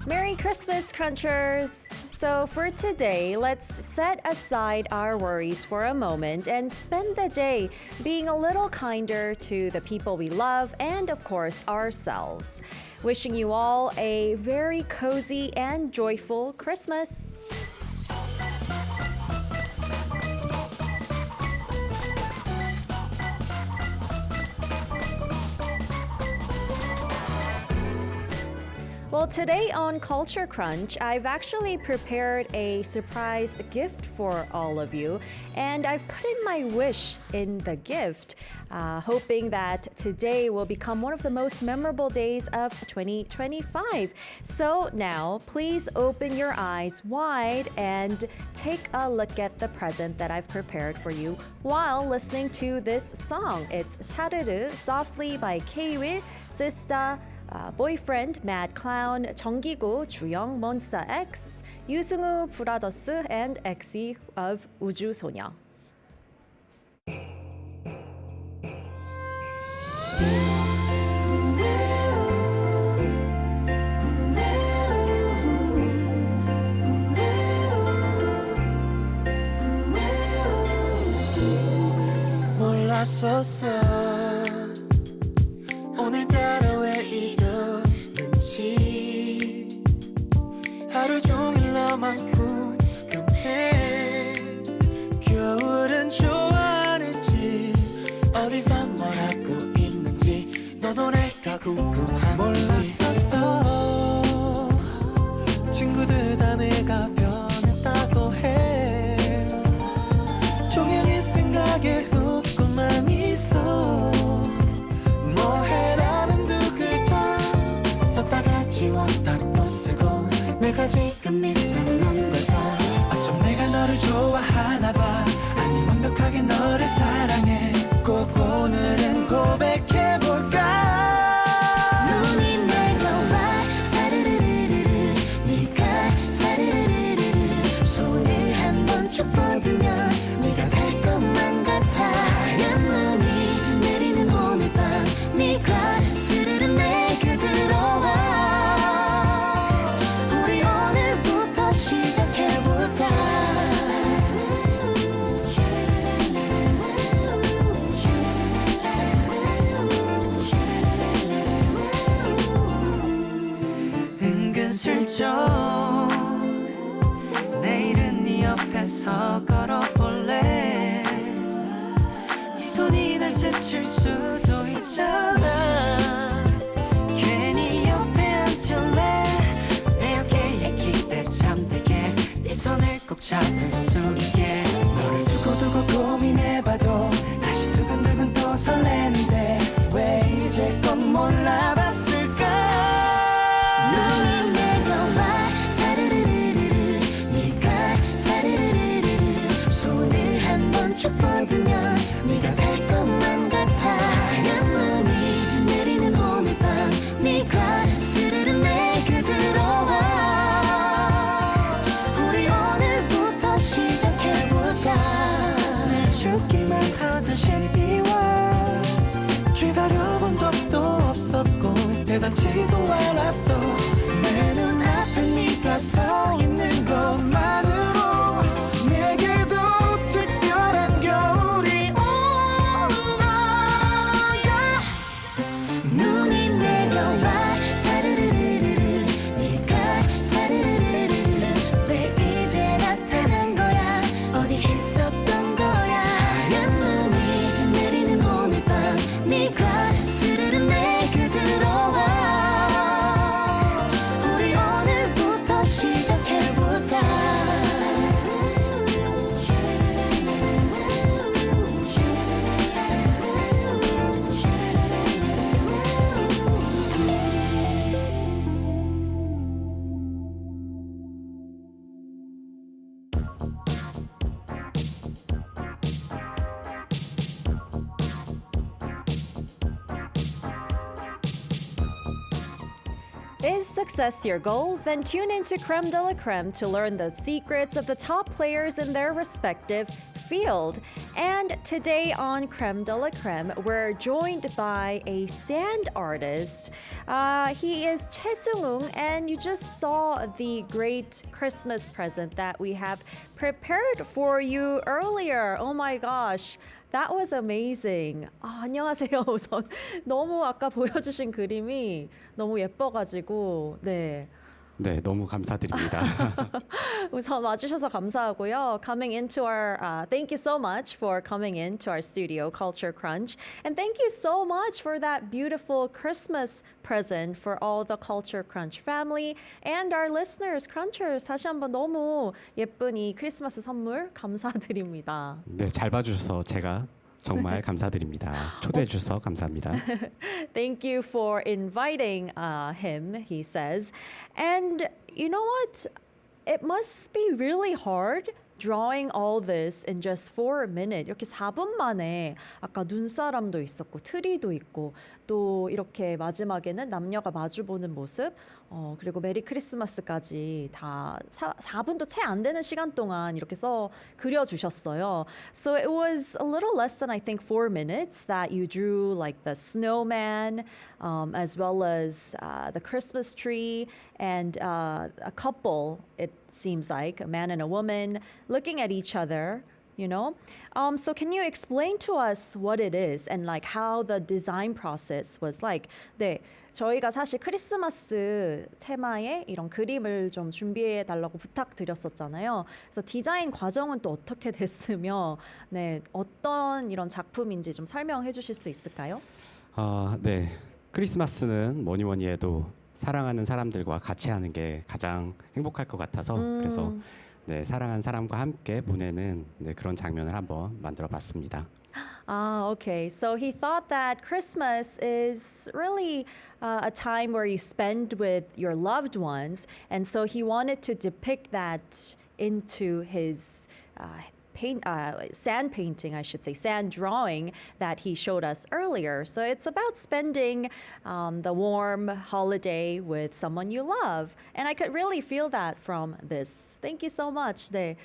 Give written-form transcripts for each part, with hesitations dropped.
Merry Christmas, Crunchers! So for today, let's set aside our worries for a moment and spend the day being a little kinder to the people we love and, of course, ourselves. Wishing you all a very cozy and joyful Christmas! Well, today on Culture Crunch, I've actually prepared a surprise gift for all of you, and I've put in my wish in the gift, hoping that today will become one of the most memorable days of 2025. So now, please open your eyes wide and take a look at the present that I've prepared for you while listening to this song. It's 샤르르 Softly by K-Will, Sista, Boyfriend, Mad Clown, 정기고, 주영, Monsta X, 유승우, 브라더스, and XE of 우주소녀. 몰랐었어 오늘따라 왜 이러는지 하루 종일 너만 궁금해 겨울은 좋아하는지 어디서 뭘 하고 있는지 너도 내가 궁금한지 몰랐었어 친구들 다 내가 변했다고 해 종양의 생각에 웃고만 있어 뭐해라는 두 글자 썼다가 지웠다 또 쓰고 내가 지금 이상한 걸까 어쩜 내가 너를 좋아하나 봐 아니 완벽하게 너를 사랑해 꼭 오늘은 고백해볼까 눈이 내려와 사르르르르르 네가 사르르르르르 손을 한번 쭉 뻗으면 네가 될 것만 같아 하얀 눈이 내리는 오늘 밤 네가 스르르 내게 들어와 우리 오늘부터 시작해볼까 은근슬쩍 내일은 네 옆에서 걸어볼래 네 손이 날 스칠 수도 있잖아 괜히 옆에 앉을래 내 어깨에 기대 잠들게 네 손을 꼭 잡을 수 있게 너를 두고두고 고민해봐도 다시 두근두근 또 설레는데 왜 이제껏 몰라봤을까 눈이 내려와 사르르르르르 네가 사르르르르르 손을 한번 쭉 뻗으면 네가 될 것만 같아 하얀 눈이 내리는 오늘 밤 네가 스르르 내게 들어와 우리 오늘부터 시작해볼까 늘 죽기만 하던 12월 기다려본 적도 없었고 대단치도 않았어 내 눈앞에 네가 서 있는 것만으로 내게도 특별한 겨울이 Is success your goal? Then tune into Creme de la Creme to learn the secrets of the top players in their respective field. And today on Creme de la Creme, we're joined by a sand artist. He is Choi Sung-woong, and you just saw the great Christmas present that we have prepared for you earlier. Oh my gosh. That was amazing. 안녕하세요. 우선 너무 아까 보여주신 그림이 너무 예뻐가지고 네. 네, 너무 감사드립니다. 우선 와주셔서 감사하고요. Coming into our, thank you so much for coming into our studio, Culture Crunch, and thank you so much for that beautiful Christmas present for all the Culture Crunch family and our listeners, Crunchers. 다시 한번 너무 예쁜 이 크리스마스 선물 감사드립니다. 네, 잘 봐주셔서 제가 정말 감사드립니다. 초대해 주셔서 감사합니다. Thank you for inviting him, he says. And you know what? It must be really hard drawing all this in just 4 minutes. 이렇게 4분 만에 아까 눈사람도 있었고 트리도 있고 또 이렇게 마지막에는 남녀가 마주보는 모습 그리고 메리 크리스마스까지 다 4분도 채 안 되는 시간 동안 이렇게 그려주셨어요. So it was a little less than I think 4 minutes that you drew like the snowman as well as the Christmas tree and a couple, it seems like, a man and a woman looking at each other. You know, so can you explain to us what it is and like how the design process was like? 네, 저희가 사실 크리스마스 테마에 이런 그림을 좀 준비해 달라고 부탁드렸었잖아요. 그래서 디자인 과정은 또 어떻게 됐으며, 네, 어떤 이런 작품인지 좀 설명해 주실 수 있을까요? 네, 크리스마스는 뭐니 뭐니 해도 사랑하는 사람들과 같이 하는 게 가장 행복할 것 같아서 그래서 네, 사랑하는 사람과 함께 보내는 네, 그런 장면을 한번 만들어봤습니다. Okay. So he thought that Christmas is really a time where you spend with your loved ones, and so he wanted to depict that into his sand painting, I should say, sand drawing that he showed us earlier. So it's about spending the warm holiday with someone you love. And I could really feel that from this. Thank you so much. 네.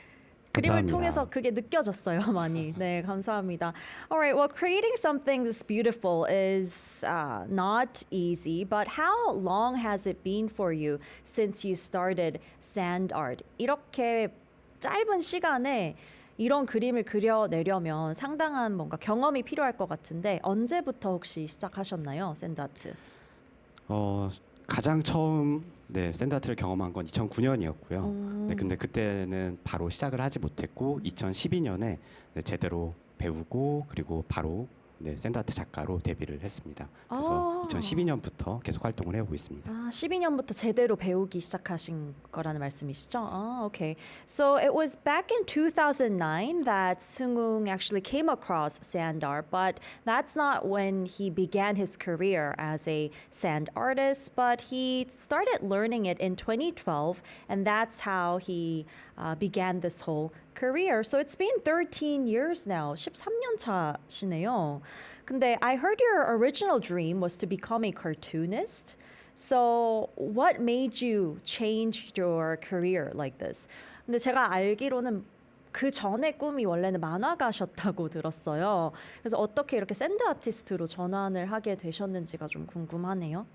그림을 감사합니다. 통해서 그게 느껴졌어요, 많이. 네, 감사합니다. All right, well, creating something this beautiful is not easy, but how long has it been for you since you started sand art? 이렇게 짧은 시간에 이런 그림을 그려내려면 상당한 뭔가 경험이 필요할 것 같은데 언제부터 혹시 시작하셨나요, 샌드아트? 가장 처음 네, 샌드아트를 경험한 건 2009년이었고요. 네, 근데 그때는 바로 시작을 하지 못했고 2012년에 네, 제대로 배우고 그리고 바로 네, 샌드아트 작가로 데뷔를 했습니다. 그래서 2012년부터 계속 활동을 해오고 있습니다. 12년부터 제대로 배우기 시작하신 거라는 말씀이시죠? Okay. So it was back in 2009 that Sung-woong actually came across sand art, but that's not when he began his career as a sand artist, but he started learning it in 2012, and that's how he began this whole career. So it's been 13 years now. 13년 차시네요. 근데 I heard your original dream was to become a cartoonist. So what made you change your career like this? 근데 제가 알기로는 그 전에 꿈이 원래는 만화가셨다고 들었어요. 그래서 어떻게 이렇게 샌드 아티스트로 전환을 하게 되셨는지가 좀 궁금하네요.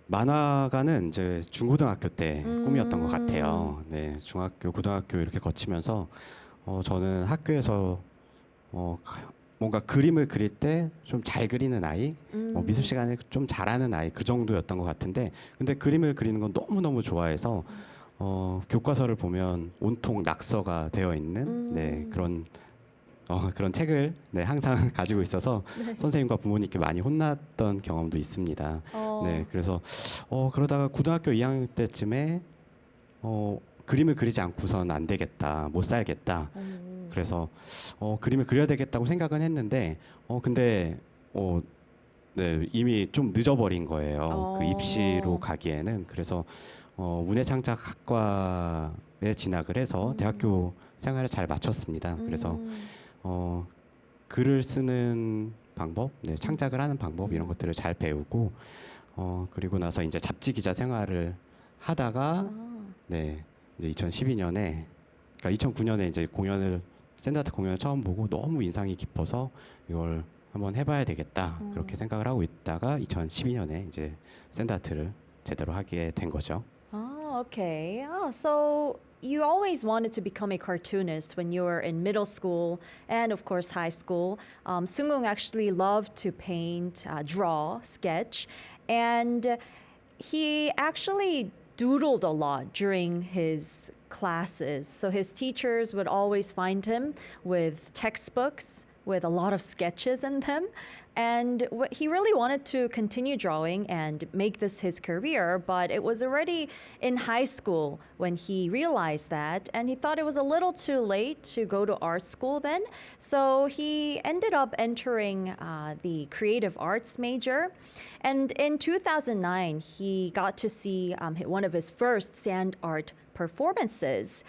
만화가는 이제 중고등학교 때 꿈이었던 것 같아요. 네, 중학교, 고등학교 이렇게 거치면서 저는 학교에서 뭔가 그림을 그릴 때 좀 잘 그리는 아이, 미술 시간에 좀 잘하는 아이 그 정도였던 것 같은데, 근데 그림을 그리는 건 너무 너무 좋아해서 교과서를 보면 온통 낙서가 되어 있는 네, 그런 책을 네, 항상 가지고 있어서 선생님과 부모님께 많이 혼났던 경험도 있습니다. 네, 그래서 그러다가 고등학교 2학년 때쯤에 그림을 그리지 않고서는 안 되겠다, 못 살겠다. 그래서 그림을 그려야 되겠다고 생각은 했는데 근데 네, 이미 좀 늦어버린 거예요. 그 입시로 가기에는. 그래서 문해창작학과에 진학을 해서 대학교 생활을 잘 마쳤습니다. 그래서 글을 쓰는 방법, 네, 창작을 하는 방법 이런 것들을 잘 배우고 그리고 나서 이제 잡지 기자 생활을 하다가 네, 이제 2012년에 그러니까 2009년에 이제 샌드아트 공연을 처음 보고 너무 인상이 깊어서 이걸 한번 해봐야 되겠다 그렇게 생각을 하고 있다가 2012년에 이제 샌드아트를 제대로 하게 된 거죠. Oh, okay. Oh, so you always wanted to become a cartoonist when you were in middle school and, of course, high school. Sungung actually loved to paint, draw, sketch, and he actually doodled a lot during his classes. So his teachers would always find him with textbooks with a lot of sketches in them. And he really wanted to continue drawing and make this his career, but it was already in high school when he realized that, and he thought it was a little too late to go to art school then. So he ended up entering the creative arts major. And in 2009, he got to see one of his first sand art performances.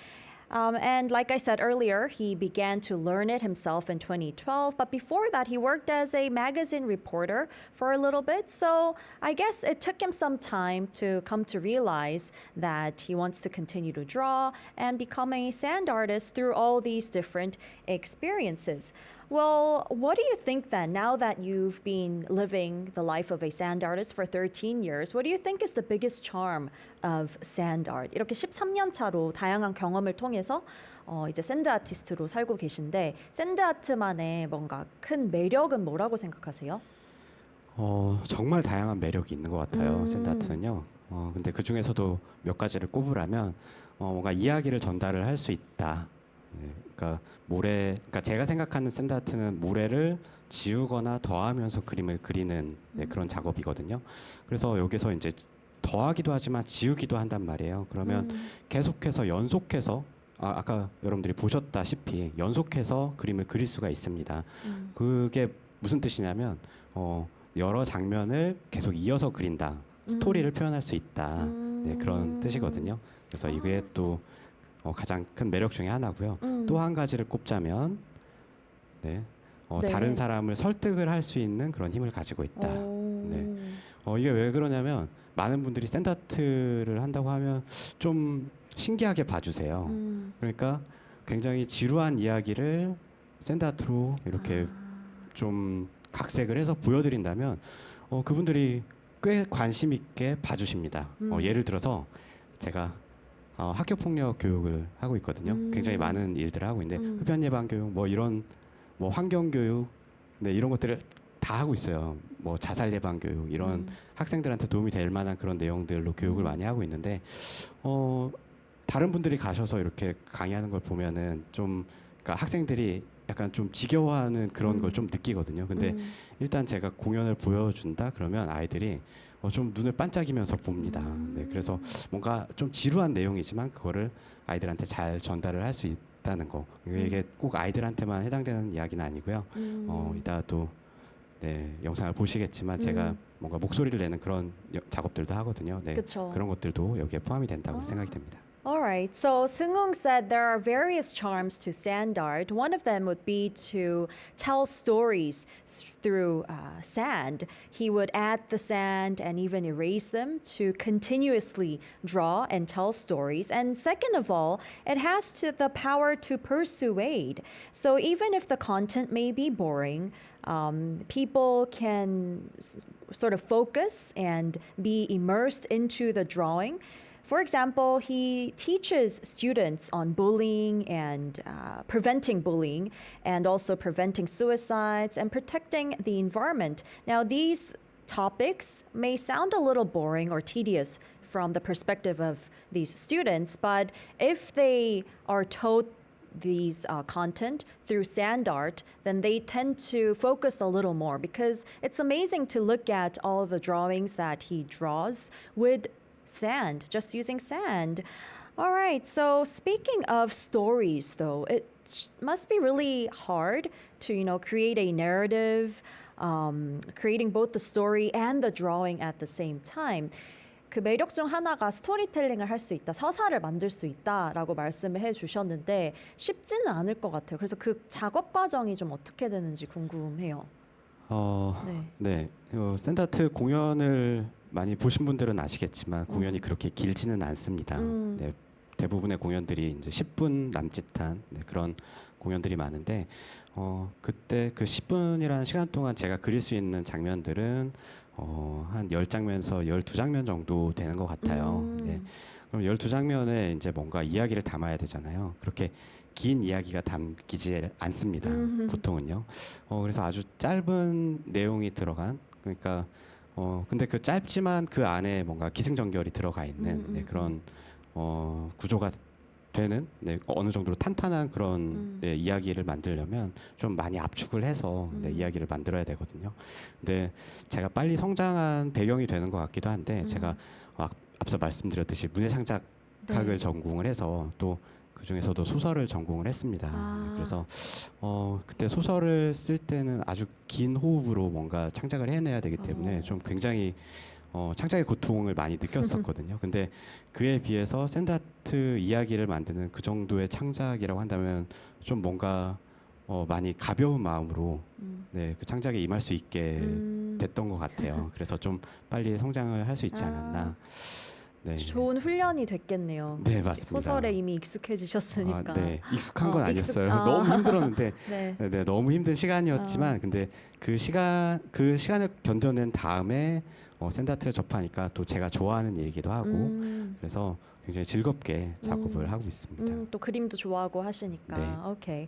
And like I said earlier, he began to learn it himself in 2012. But before that, he worked as a magazine reporter for a little bit. So I guess it took him some time to come to realize that he wants to continue to draw and become a sand artist through all these different experiences. Well, what do you think then, now that you've been living the life of a sand artist for 13 years, what do you think is the biggest charm of sand art? 이렇게 13년 차로 다양한 경험을 통해서 이제 샌드 아티스트로 살고 계신데 샌드 아트만의 뭔가 큰 매력은 뭐라고 생각하세요? 정말 다양한 매력이 있는 것 같아요. 샌드 아트는요. 근데 그 중에서도 몇 가지를 꼽으라면 뭔가 이야기를 전달을 할 수 있다. 네, 그러니까 제가 생각하는 샌드 아트는 모래를 지우거나 더하면서 그림을 그리는 네, 그런 작업이거든요. 그래서 여기서 이제 더하기도 하지만 지우기도 한단 말이에요. 그러면 계속해서 연속해서 아까 여러분들이 보셨다시피 연속해서 그림을 그릴 수가 있습니다. 그게 무슨 뜻이냐면 여러 장면을 계속 이어서 그린다. 스토리를 표현할 수 있다. 네, 그런 뜻이거든요. 그래서 이게 또 가장 큰 매력 중에 하나고요. 또 한 가지를 꼽자면 네, 다른 사람을 설득을 할 수 있는 그런 힘을 가지고 있다. 네. 이게 왜 그러냐면 많은 분들이 샌드아트를 한다고 하면 좀 신기하게 봐주세요. 그러니까 굉장히 지루한 이야기를 샌드아트로 이렇게 좀 각색을 해서 보여드린다면 그분들이 꽤 관심 있게 봐주십니다. 예를 들어서 제가 학교 폭력 교육을 하고 있거든요. 굉장히 많은 일들을 하고 있는데 흡연 예방 교육, 뭐 이런 뭐 환경 교육, 네, 이런 것들을 다 하고 있어요. 뭐 자살 예방 교육 이런 학생들한테 도움이 될 만한 그런 내용들로 교육을 많이 하고 있는데 다른 분들이 가셔서 이렇게 강의하는 걸 보면은 좀 그러니까 학생들이 약간 좀 지겨워하는 그런 걸 좀 느끼거든요. 근데 일단 제가 공연을 보여준다 그러면 아이들이 좀 눈을 반짝이면서 봅니다. 네, 그래서 뭔가 좀 지루한 내용이지만 그거를 아이들한테 잘 전달을 할 수 있다는 거. 이게 꼭 아이들한테만 해당되는 이야기는 아니고요. 이따 또 네, 영상을 보시겠지만 제가 뭔가 목소리를 내는 그런 작업들도 하거든요. 네, 그쵸. 그런 것들도 여기에 포함이 된다고 생각이 됩니다. All right. So Seung-hoong said there are various charms to sand art. One of them would be to tell stories through sand. He would add the sand and even erase them to continuously draw and tell stories. And second of all, it has the power to persuade. So even if the content may be boring, people can sort of focus and be immersed into the drawing. For example, he teaches students on bullying and preventing bullying and also preventing suicides and protecting the environment. Now, these topics may sound a little boring or tedious from the perspective of these students, but if they are taught these content through sand art, then they tend to focus a little more because it's amazing to look at all of the drawings that he draws with sand, just using sand. All right, so speaking of stories though, it must be really hard to, create a narrative, creating both the story and the drawing at the same time. 그 매력 중 하나가 스토리텔링을 할 수 있다, 서사를 만들 수 있다라고 말씀을 해주셨는데 쉽지는 않을 것 같아요. 그래서 그 작업 과정이 좀 어떻게 되는지 궁금해요. 네. 네, 샌드아트 공연을 많이 보신 분들은 아시겠지만 공연이 그렇게 길지는 않습니다. 네, 대부분의 공연들이 이제 10분 남짓한 그런 공연들이 많은데 그때 그 10분이라는 시간 동안 제가 그릴 수 있는 장면들은 한 10장면에서 12장면 정도 되는 것 같아요. 네. 그럼 12장면에 이제 뭔가 이야기를 담아야 되잖아요. 그렇게 긴 이야기가 담기지 않습니다. 보통은요. 그래서 아주 짧은 내용이 들어간 그러니까 근데 그 짧지만 그 안에 뭔가 기승전결이 들어가 있는 네, 그런 구조가 되는 네, 어느 정도로 탄탄한 그런 네, 이야기를 만들려면 좀 많이 압축을 해서 네, 이야기를 만들어야 되거든요. 근데 제가 빨리 성장한 배경이 되는 것 같기도 한데 제가 앞서 말씀드렸듯이 문예창작학을 네. 전공을 해서 또 그 중에서도 소설을 전공을 했습니다. 아. 네, 그래서 그때 소설을 쓸 때는 아주 긴 호흡으로 뭔가 창작을 해내야 되기 때문에 좀 굉장히 창작의 고통을 많이 느꼈었거든요. 근데 그에 비해서 샌드아트 이야기를 만드는 그 정도의 창작이라고 한다면 좀 뭔가 많이 가벼운 마음으로 네, 그 창작에 임할 수 있게 됐던 것 같아요. 그래서 좀 빨리 성장을 할 수 있지 않았나. 네, 좋은 훈련이 됐겠네요. 네 맞습니다. 소설에 이미 익숙해지셨으니까. 네, 익숙한 건 익숙- 아니었어요. 아. 너무 힘들었는데, 네. 네, 너무 힘든 시간이었지만, 근데 그 시간을 견뎌낸 다음에 샌드아트를 접하니까 또 제가 좋아하는 일이기도 하고, 그래서 굉장히 즐겁게 작업을 하고 있습니다. 또 그림도 좋아하고 하시니까. 네. Okay.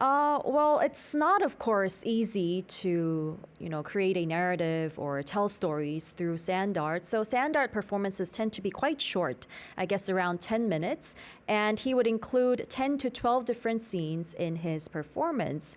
Well, it's not, of course, easy to, create a narrative or tell stories through sand art. So sand art performances tend to be quite short, I guess around 10 minutes. And he would include 10 to 12 different scenes in his performance.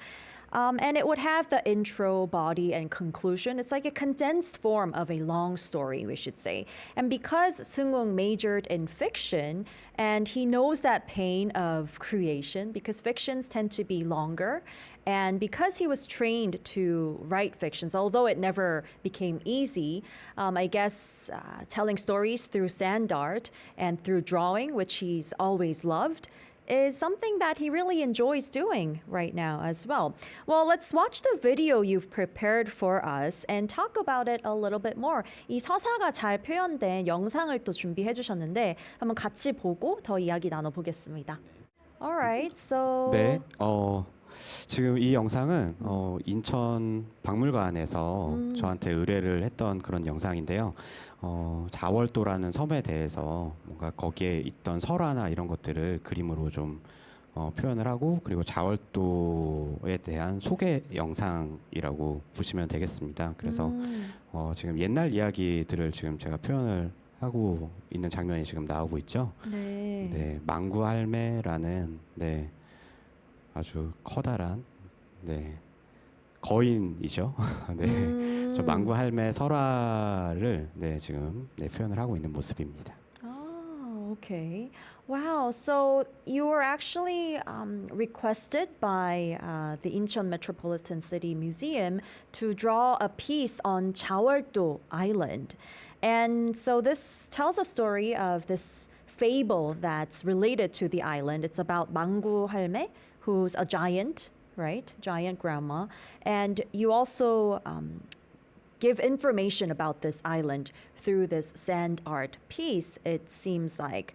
And it would have the intro, body, and conclusion. It's like a condensed form of a long story, we should say. And because Seung-woong majored in fiction, and he knows that pain of creation, because fictions tend to be longer, and because he was trained to write fictions, although it never became easy, I guess telling stories through sand art and through drawing, which he's always loved, is something that he really enjoys doing right now as well. Well, let's watch the video you've prepared for us and talk about it a little bit more. 이 서사가 잘 표현된 영상을 또 준비해 주셨는데 한번 같이 보고 더 이야기 나눠보겠습니다. Alright, so 네, 지금 이 영상은 인천 박물관에서 저한테 의뢰를 했던 그런 영상인데요. 자월도라는 섬에 대해서 뭔가 거기에 있던 설화나 이런 것들을 그림으로 좀 표현을 하고 그리고 자월도에 대한 소개 영상이라고 보시면 되겠습니다. 그래서 지금 옛날 이야기들을 지금 제가 표현을 하고 있는 장면이 지금 나오고 있죠. 네. 네, 망구 할매라는 네. 아주 커다란 네 거인이죠. 네, 저 망구 할매 설화를 네 지금 네 표현을 하고 있는 모습입니다. Oh, okay. Wow. So you were actually requested by the Incheon Metropolitan City Museum to draw a piece on Chaewol-do Island. And so this tells a story of this fable that's related to the island. It's about Mangu Halme, who's a giant, right? Giant grandma. And you also give information about this island through this sand art piece, it seems like.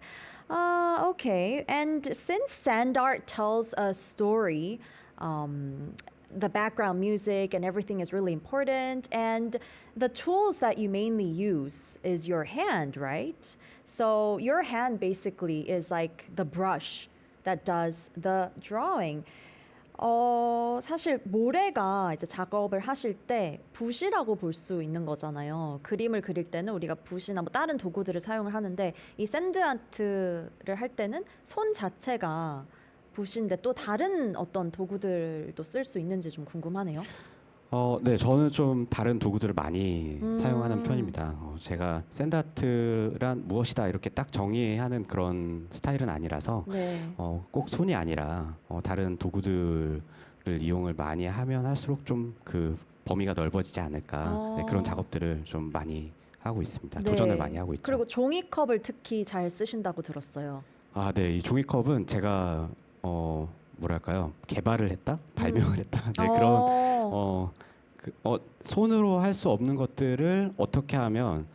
Okay. And since sand art tells a story, the background music and everything is really important. And the tools that you mainly use is your hand, right? So your hand basically is like the brush that does the drawing. 사실 모래가 이제 작업을 하실 때 붓이라고 볼 수 있는 거잖아요. 그림을 그릴 때는 우리가 붓이나 뭐 다른 도구들을 사용을 하는데 이 샌드 아트를 할 때는 손 자체가 붓인데 또 다른 어떤 도구들도 쓸 수 있는지 좀 궁금하네요. 네, 저는 좀 다른 도구들을 많이 사용하는 편입니다. 제가 샌드아트란 무엇이다 이렇게 딱 정의하는 그런 스타일은 아니라서 네. 꼭 손이 아니라 다른 도구들을 이용을 많이 하면 할수록 좀 그 범위가 넓어지지 않을까 네, 그런 작업들을 좀 많이 하고 있습니다. 네. 도전을 많이 하고 있죠. 그리고 종이컵을 특히 잘 쓰신다고 들었어요. 아, 네, 이 종이컵은 제가 뭐랄까요, 개발을 했다, 발명을 했다, 네, 그런 손으로 할 수 없는 것들을 어떻게 하면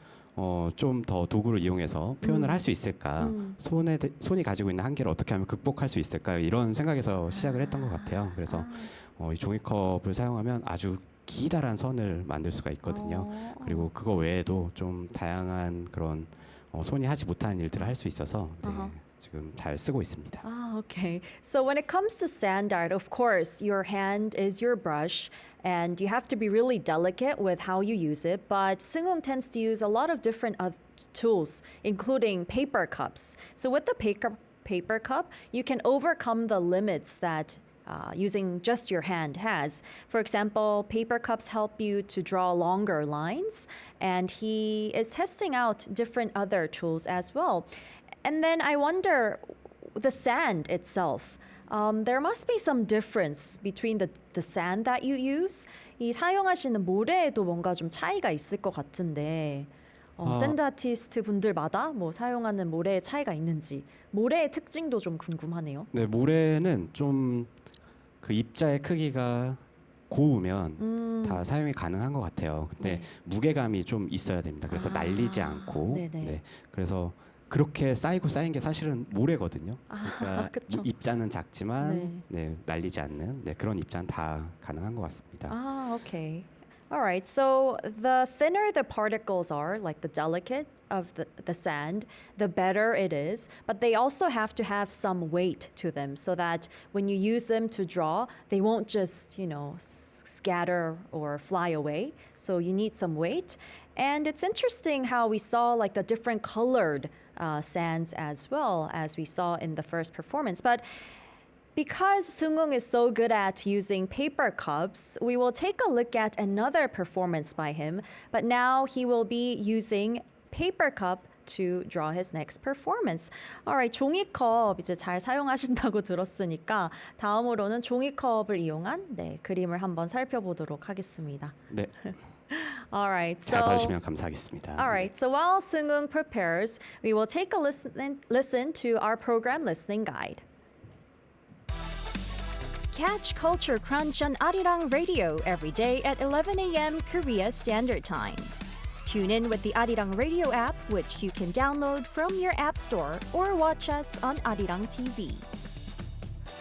좀 더 도구를 이용해서 표현을 할 수 있을까? 손이 가지고 있는 한계를 어떻게 하면 극복할 수 있을까? 이런 생각에서 시작을 했던 것 같아요. 그래서 이 종이컵을 사용하면 아주 기다란 선을 만들 수가 있거든요. 그리고 그거 외에도 좀 다양한 그런 손이 하지 못하는 일들을 할 수 있어서 네, 지금 잘 쓰고 있습니다. Ah, okay. So when it comes to sand art, of course, your hand is your brush and you have to be really delicate with how you use it. But Seung-hoon tends to use a lot of different tools, including paper cups. So with the paper cup, you can overcome the limits that using just your hand has. For example, paper cups help you to draw longer lines, and he is testing out different other tools as well. And then I wonder, the sand itself. There must be some difference between the sand that you use. 이 사용하시는 모래에도 뭔가 좀 차이가 있을 것 같은데 샌드 아티스트 분들마다 뭐 사용하는 모래의 차이가 있는지 모래의 특징도 좀 궁금하네요. 네, 모래는 좀 그 입자의 크기가 고우면 다 사용이 가능한 것 같아요. 근데 무게감이 좀 있어야 됩니다. 그래서 날리지 않고. 네네. 네, 그래서 그렇게 쌓인 게 사실은 모래거든요. 그러니까 그쵸. 입자는 작지만 네, 날리지 않는 그런 입자는 다 가능한 것 같습니다. Ah, okay. All right. So the thinner the particles are, like the delicate of the sand, the better it is. But they also have to have some weight to them so that when you use them to draw, they won't just, scatter or fly away. So you need some weight. And it's interesting how we saw like the different colored sands as well as we saw in the first performance. But because Seung-hoon is so good at using paper cups, we will take a look at another performance by him. But now he will be using paper cup to draw his next performance. Alright, 종이컵 이제 잘 사용하신다고 들었으니까 다음으로는 종이컵을 이용한 그림을 한번 살펴보도록 하겠습니다. 네, Alright, 잘 so 봐주시면 감사하겠습니다. Alright, so while Seung-hoon prepares, we will take a listen to our program listening guide. Catch Culture Crunch on Arirang Radio every day at 11 a.m. Korea Standard Time. Tune in with the Arirang Radio app, which you can download from your app store or watch us on Arirang TV.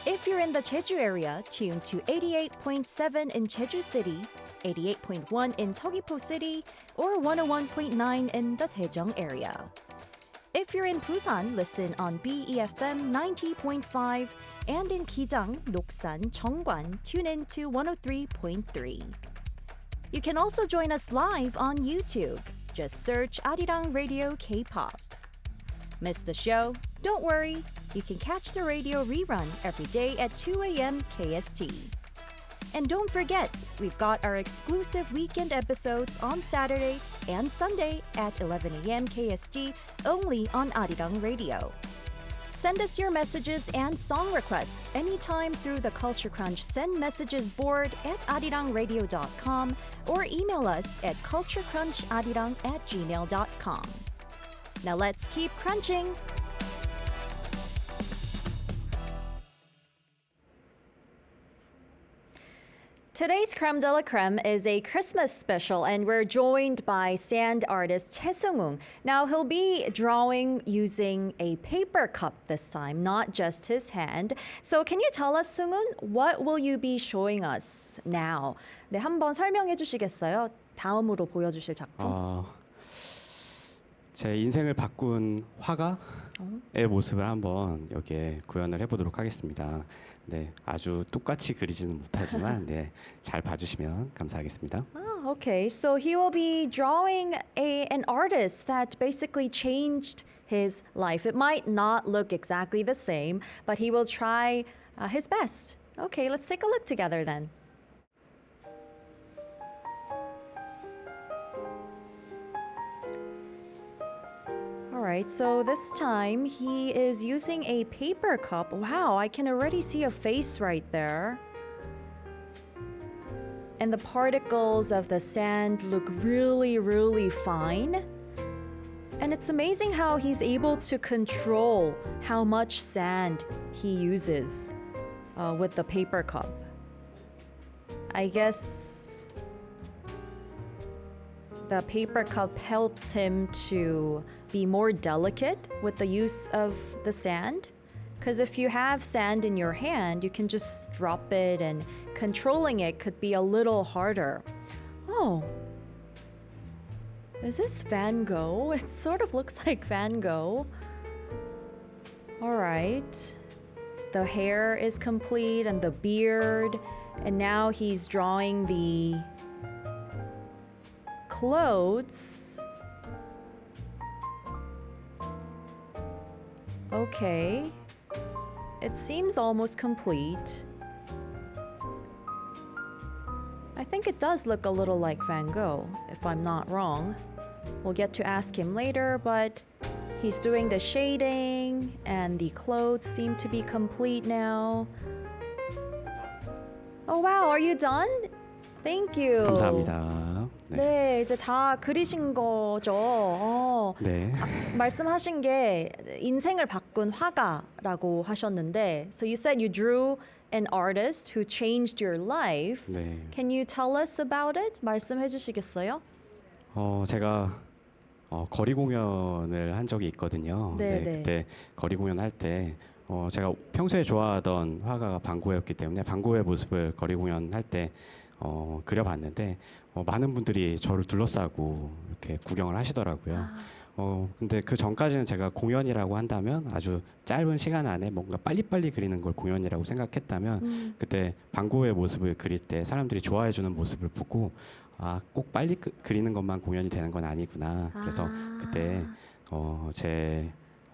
If you're in the Jeju area, tune to 88.7 in Jeju City, 88.1 in Seogwipo City, or 101.9 in the Daejeong area. If you're in Busan, listen on BEFM 90.5, and in Kijang, Noksan, Cheongwan, tune in to 103.3. You can also join us live on YouTube. Just search Arirang Radio K-pop. Miss the show? Don't worry. You can catch the radio rerun every day at 2 a.m. KST. And don't forget, we've got our exclusive weekend episodes on Saturday and Sunday at 11 a.m. KST only on Arirang Radio. Send us your messages and song requests anytime through the Culture Crunch Send Messages board at arirangradio.com or email us at culturecruncharirang@gmail.com. Now let's keep crunching! Today's Creme de la Creme is a Christmas special, and we're joined by sand artist Choi Seung-hoon. Now, he'll be drawing using a paper cup this time, not just his hand. So can you tell us, Seung-hoon, what will you be showing us now? 네, 한번 설명해 주시겠어요? 다음으로 보여주실 작품. 제 인생을 바꾼 화가의 모습을 한번 여기에 구현을 해보도록 하겠습니다. 네, 아주 똑같이 그리지는 못하지만 네, 잘 봐주시면 감사하겠습니다. Oh, okay. So he will be drawing an artist that basically changed his life. It might not look exactly the same, but he will try his best. Okay, let's take a look together then. All right, so this time he is using a paper cup. Wow, I can already see a face right there. And the particles of the sand look really, really fine. And it's amazing how he's able to control how much sand he uses with the paper cup. I guess the paper cup helps him to be more delicate with the use of the sand. Because if you have sand in your hand, you can just drop it, and controlling it could be a little harder. Oh, is this Van Gogh? It sort of looks like Van Gogh. All right. The hair is complete and the beard. And now he's drawing the clothes. Okay. It seems almost complete. I think it does look a little like Van Gogh, if I'm not wrong. We'll get to ask him later, but he's doing the shading and the clothes seem to be complete now. Oh wow, are you done? Thank you. 감사합니다. 네. 네, 이제 다 그리신 거죠. 네. 말씀하신 게 인생을 바꾼 화가라고 하셨는데, so you said you drew an artist who changed your life. 네. Can you tell us about it? 말씀해 주시겠어요? 제가 거리 공연을 한 적이 있거든요. 네, 네. 그때 거리 공연 할 때 제가 평소에 좋아하던 화가가 반고흐였기 때문에 반고흐의 모습을 거리 공연 할 때 그려봤는데 많은 분들이 저를 둘러싸고 이렇게 구경을 하시더라고요. 근데 그 전까지는 제가 공연이라고 한다면 아주 짧은 시간 안에 뭔가 빨리빨리 그리는 걸 공연이라고 생각했다면 그때 반고흐의 모습을 그릴 때 사람들이 좋아해 주는 모습을 보고 꼭 빨리 그리는 것만 공연이 되는 건 아니구나. 그래서 그때 제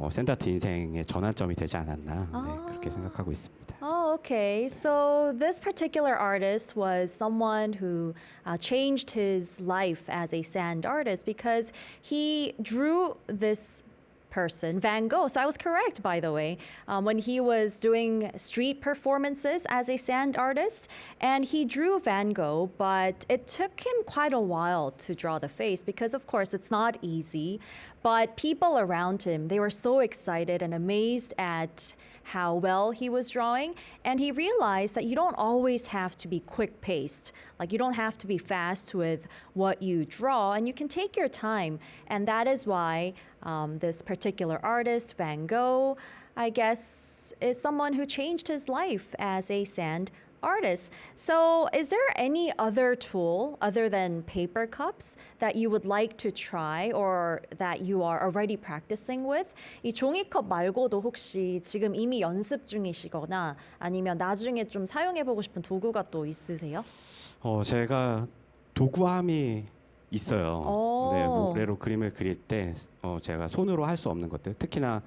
샌드아트 인생의 전환점이 되지 않았나 그렇게 생각하고 있습니다. Oh, okay. So this particular artist was someone who changed his life as a sand artist because he drew this person, Van Gogh. So I was correct, by the way, when he was doing street performances as a sand artist, and he drew Van Gogh, but it took him quite a while to draw the face because, of course, it's not easy. But people around him, they were so excited and amazed at how well he was drawing. And he realized that you don't always have to be quick paced. Like you don't have to be fast with what you draw, and you can take your time. And that is why this particular artist, Van Gogh, I guess, is someone who changed his life as a sand artist. So, is there any other tool other than paper cups that you would like to try or that you are already practicing with? 이 종이컵 말고도 혹시 지금 이미 연습 중이시거나 아니면 나중에 좀 사용해보고 싶은 도구가 또 있으세요? 제가 도구함이 있어요. 네, 오. 모래로 그림을 그릴 때 제가 손으로 할 수 없는 것들, 특히나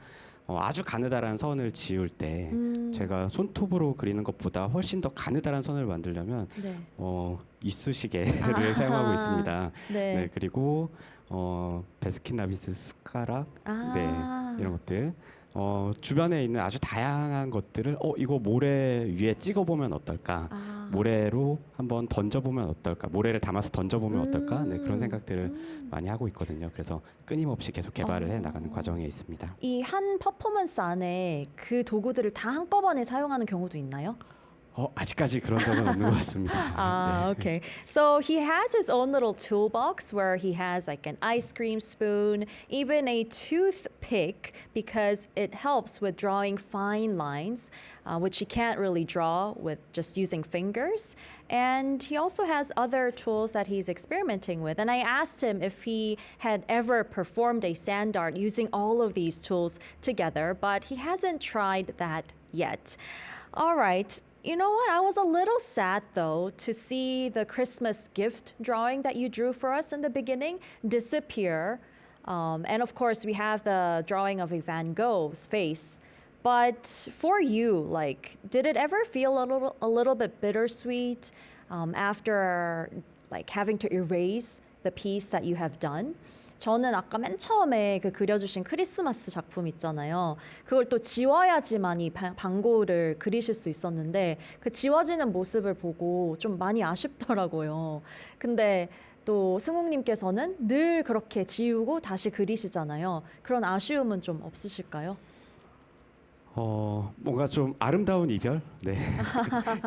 아주 가느다란 선을 지울 때 제가 손톱으로 그리는 것보다 훨씬 더 가느다란 선을 만들려면 네. 이쑤시개를 사용하고 있습니다. 네. 네, 그리고 베스킨라빈스 숟가락, 네, 이런 것들. 주변에 있는 아주 다양한 것들을 이거 모래 위에 찍어보면 어떨까? 모래로 한번 던져보면 어떨까? 모래를 담아서 던져보면 어떨까? 네, 그런 생각들을 많이 하고 있거든요. 그래서 끊임없이 계속 개발을 해 나가는 과정에 있습니다. 이 한 퍼포먼스 안에 그 도구들을 다 한꺼번에 사용하는 경우도 있나요? 아직까지 그런 적은 없는 것 같습니다. Okay. So he has his own little toolbox where he has like an ice cream spoon, even a toothpick, because it helps with drawing fine lines, which he can't really draw with just using fingers. And he also has other tools that he's experimenting with. And I asked him if he had ever performed a sand art using all of these tools together, but he hasn't tried that yet. All right. You know what? I was a little sad though to see the Christmas gift drawing that you drew for us in the beginning disappear. And of course, we have the drawing of a Van Gogh's face. But for you, like, did it ever feel a little bit bittersweet after like having to erase the piece that you have done? 저는 아까 맨 처음에 그 그려주신 크리스마스 작품 있잖아요. 그걸 또 지워야지만 이 방고를 그리실 수 있었는데 그 지워지는 모습을 보고 좀 많이 아쉽더라고요. 근데 또 승욱님께서는 늘 그렇게 지우고 다시 그리시잖아요. 그런 아쉬움은 좀 없으실까요? 뭔가 좀 아름다운 이별? 네.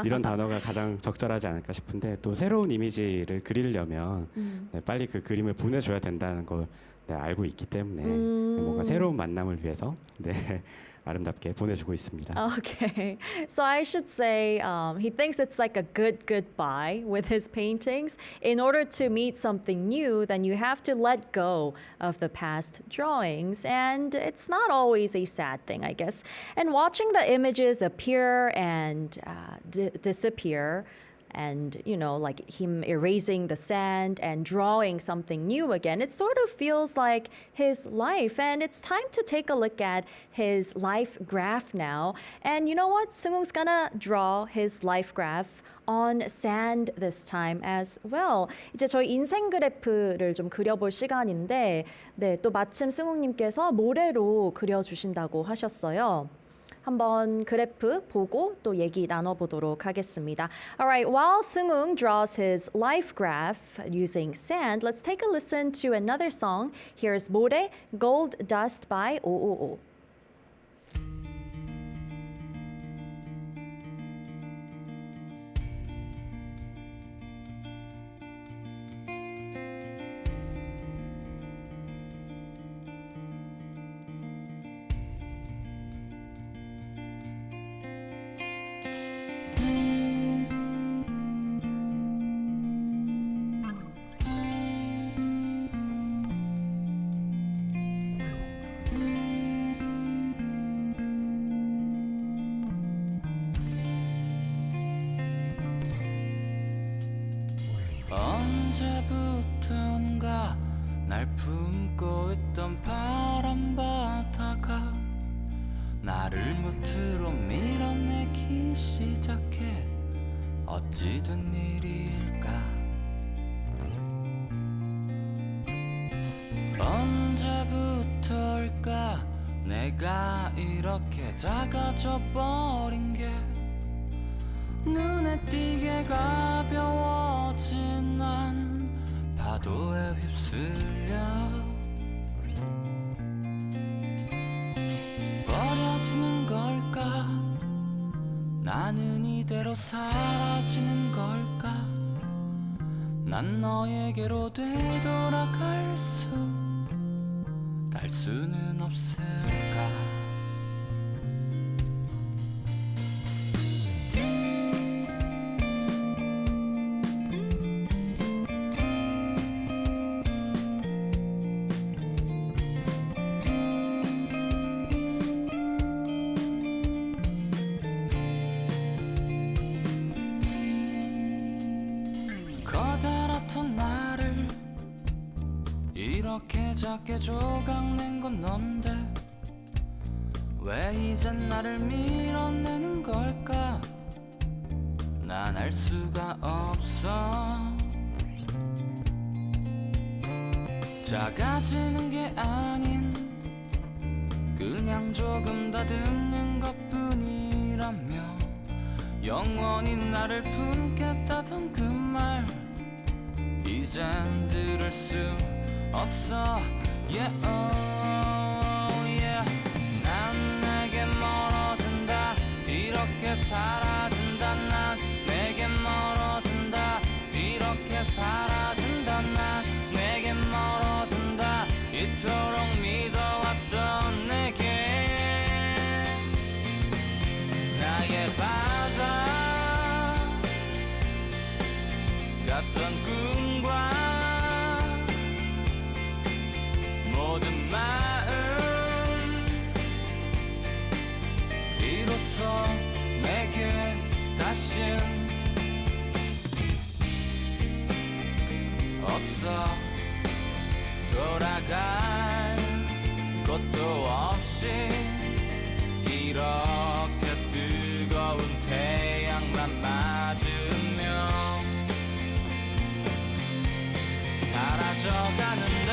이런 단어가 가장 적절하지 않을까 싶은데 또 새로운 이미지를 그리려면 네, 빨리 그 그림을 보내줘야 된다는 걸 네, 알고 있기 때문에 네, 뭔가 새로운 만남을 위해서 네, 아름답게 보내주고 있습니다. Okay, so I should say he thinks it's like a good goodbye with his paintings. In order to meet something new, then you have to let go of the past drawings, and it's not always a sad thing, I guess. And watching the images appear and disappear, and like him erasing the sand and drawing something new again, it sort of feels like his life. And it's time to take a look at his life graph now. And you know what? Sungwoong's gonna draw his life graph on sand this time as well. 이제 저희 인생 그래프를 좀 그려볼 시간인데, 네, 또 마침 승욱님께서 모래로 그려주신다고 하셨어요. 한번 그래프 보고 또 얘기 나눠보도록 하겠습니다. Alright, while Seung-woong draws his life graph using sand, let's take a listen to another song. Here's 모래, Gold Dust by 555. 언제부턴가 날 품고 있던 바람바다가 나를 무트로 밀어내기 시작해. 어찌 된 일일까? 언제부터일까 내가 이렇게 작아져 버린 게. 눈에 띄게 가벼워진 난 파도에 휩쓸려 버려지는 걸까? 나는 이대로 사라지는 걸까? 난 너에게로 되돌아갈 갈 수는 없을까? 커다랗던 나를 이렇게 작게 조각낸 건 넌데 왜 이젠 나를 밀어내는 걸까? 난 알 수가 없어. 작아지는 게 아닌 그냥 조금 다듬는 것뿐이라며 영원히 나를 품겠다던 그 말 이젠 들을 수 없어. Yeah, oh, yeah. 난 내게 멀어진다. 이렇게 사라진다. 난 내게 멀어진다. 이렇게 사라진다. 난 내게 멀어진다. 이토록 믿어왔던 내게 나의 바다 같던 꿈과 모든 마음 비로소 내게 다신 없어. 돌아갈 곳도 없이 이렇게 뜨거운 태양만 맞으며 사라져가는데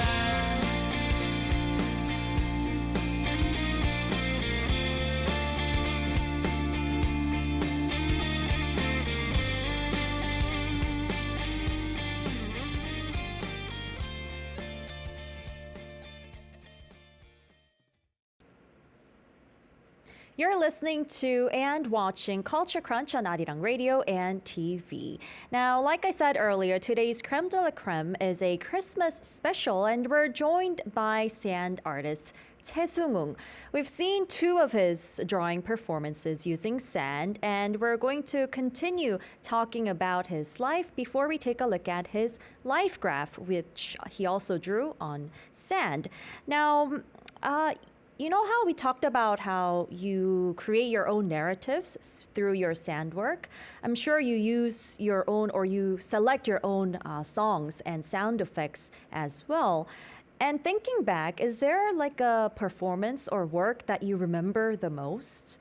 You're listening to and watching Culture Crunch on Arirang Radio and TV. Now, like I said earlier, today's Creme de la Creme is a Christmas special, and we're joined by sand artist Choi Sung-woong. We've seen two of his drawing performances using sand, and we're going to continue talking about his life before we take a look at his life graph, which he also drew on sand. Now, you know how we talked about how you create your own narratives through your sand work? I'm sure you use your own or you select your own songs and sound effects as well. And thinking back, is there like a performance or work that you remember the most?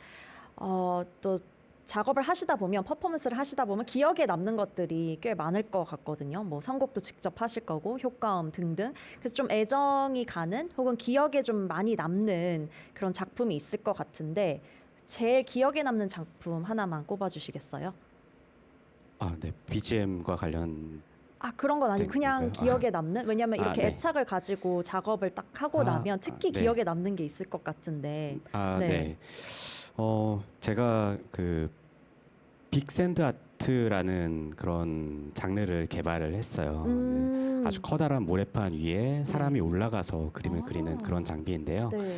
또 작업을 하시다 보면 퍼포먼스를 하시다 보면 기억에 남는 것들이 꽤 많을 것 같거든요. 뭐 선곡도 직접 하실 거고 효과음 등등. 그래서 좀 애정이 가는 혹은 기억에 좀 많이 남는 그런 작품이 있을 것 같은데 제일 기억에 남는 작품 하나만 꼽아주시겠어요? 아, 네. BGM과 관련 그런 건 아니고 그냥 건가요? 기억에 남는? 왜냐면 이렇게 네. 애착을 가지고 작업을 딱 하고 나면 특히 네. 기억에 남는 게 있을 것 같은데. 네. 제가 그 빅샌드 아트라는 그런 장르를 개발을 했어요. 네. 아주 커다란 모래판 위에 사람이 올라가서 그림을 그리는 그런 장비인데요. 네.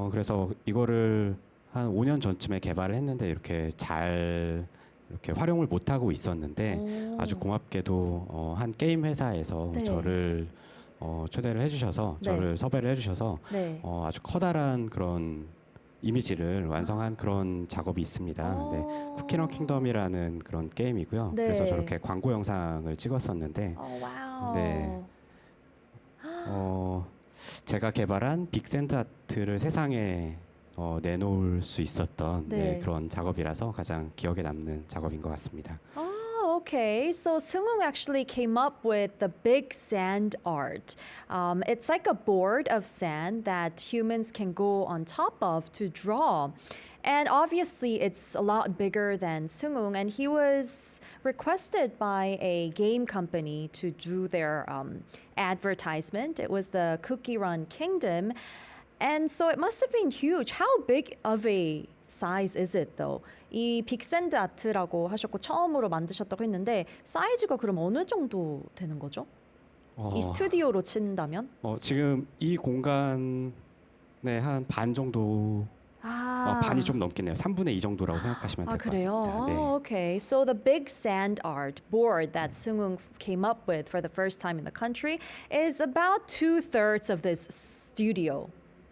그래서 이거를 한 5년 전쯤에 개발을 했는데 이렇게 잘 이렇게 활용을 못 하고 있었는데 아주 고맙게도 한 게임 회사에서 네. 저를 초대를 해주셔서 네. 저를 섭외를 해주셔서 네. 아주 커다란 그런 이미지를 완성한 그런 작업이 있습니다. 네, 쿠키런 킹덤이라는 그런 게임이고요. 네. 그래서 저렇게 광고 영상을 찍었었는데 와우. 네. 제가 개발한 빅샌드 아트를 세상에 내놓을 수 있었던 네. 그런 작업이라서 가장 기억에 남는 작업인 것 같습니다. Okay, so Sung-woong actually came up with the big sand art. It's like a board of sand that humans can go on top of to draw. And obviously, it's a lot bigger than Sung-woong, and he was requested by a game company to do their advertisement. It was the Cookie Run Kingdom. And so it must have been huge. How big of a size is it though? 이 빅샌드 아트라고 하셨고 처음으로 만드셨다고 했는데 사이즈가 그럼 어느 정도 되는 거죠? 이 스튜디오로 친다면? 지금 이 공간에 한 반 정도 반이 좀 넘겠네요. 3분의 2 정도라고 생각하시면 될 것 그래요? 같습니다. 네. Okay. So the big sand art board that Sung-woong came up with for the first time in the country is about 2/3 of this studio.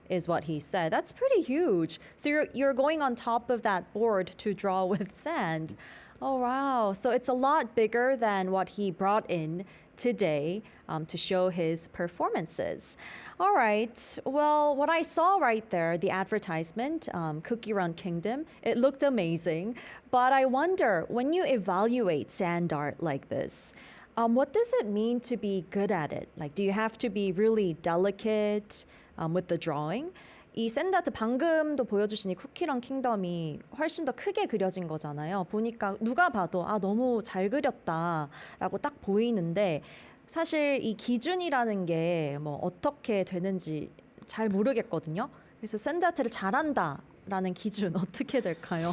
Is what he said. That's pretty huge. So you're going on top of that board to draw with sand. Oh wow. So it's a lot bigger than what he brought in today to show his performances. All right. Well, what I saw right there, the advertisement, Cookie Run Kingdom, it looked amazing. But I wonder, when you evaluate sand art like this, what does it mean to be good at it? Like, do you have to be really delicate with the drawing? 이 샌드아트 방금도 보여주신 이 쿠키런 킹덤이 훨씬 더 크게 그려진 거잖아요. 보니까 누가 봐도 너무 잘 그렸다라고 딱 보이는데 사실 이 기준이라는 게 뭐 어떻게 되는지 잘 모르겠거든요. 그래서 샌드아트를 잘한다라는 기준 어떻게 될까요?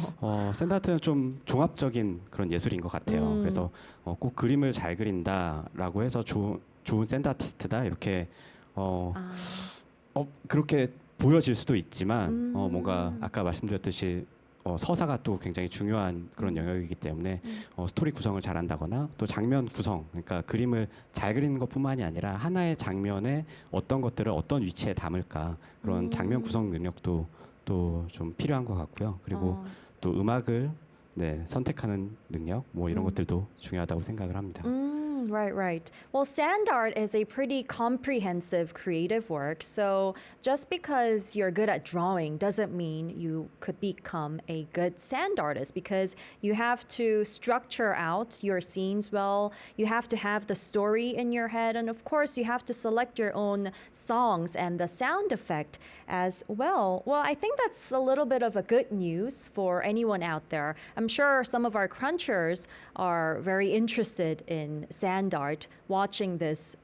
샌드아트는 좀 종합적인 그런 예술인 것 같아요. 그래서 꼭 그림을 잘 그린다라고 해서 좋은 샌드아티스트다 이렇게 그렇게 보여질 수도 있지만 뭔가 아까 말씀드렸듯이 서사가 또 굉장히 중요한 그런 영역이기 때문에 스토리 구성을 잘한다거나 또 장면 구성, 그러니까 그림을 잘 그리는 것뿐만이 아니라 하나의 장면에 어떤 것들을 어떤 위치에 담을까 그런 장면 구성 능력도 또 좀 필요한 것 같고요. 그리고 또 음악을 선택하는 능력 뭐 이런 것들도 중요하다고 생각을 합니다. Right. Well, sand art is a pretty comprehensive creative work. So just because you're good at drawing doesn't mean you could become a good sand artist because you have to structure out your scenes well. You have to have the story in your head. And of course, you have to select your own songs and the sound effect as well. Well, I think that's a little bit of a good news for anyone out there. I'm sure some of our crunchers are very interested in sand art watching this